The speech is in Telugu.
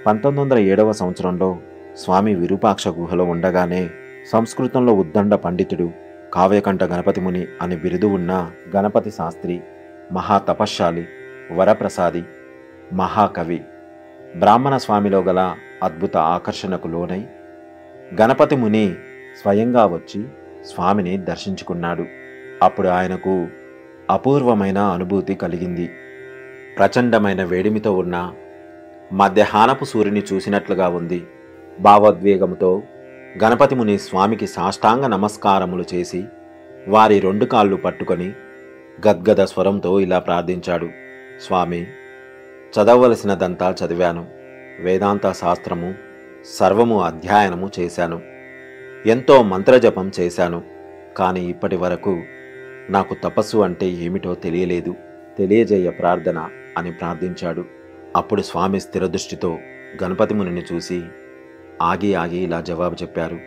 1907వ సంవత్సరంలో స్వామి విరూపాక్ష గుహలో ఉండగానే సంస్కృతంలో ఉద్దండ పండితుడు, కావ్యకంఠ గణపతి ముని అని బిరుదు ఉన్న గణపతి శాస్త్రి, మహాతపశ్శాలి, వరప్రసాది, మహాకవి బ్రాహ్మణ స్వామిలో గల అద్భుత ఆకర్షణకు లోనై గణపతి ముని స్వయంగా వచ్చి స్వామిని దర్శించుకున్నాడు. అప్పుడు ఆయనకు అపూర్వమైన అనుభూతి కలిగింది. ప్రచండమైన వేడిమితో ఉన్న మధ్యాహ్నపు సూర్యుని చూసినట్లుగా ఉంది. భావోద్వేగంతో గణపతి ముని స్వామికి సాష్టాంగ నమస్కారములు చేసి వారి 2 కాళ్ళు పట్టుకొని గద్గద స్వరంతో ఇలా ప్రార్థించాడు: స్వామి, చదవవలసినదంతా చదివాను, వేదాంత శాస్త్రము సర్వము అధ్యయనము చేశాను, ఎంతో మంత్రజపం చేశాను. కానీ ఇప్పటి వరకు నాకు తపస్సు అంటే ఏమిటో తెలియలేదు, తెలియజేయ ప్రార్థన అని ప్రార్థించాడు. అప్పుడు స్వామి స్థిరదృష్టితో గణపతి మునిని చూసి ఆగి ఇలా జవాబు చెప్పారు: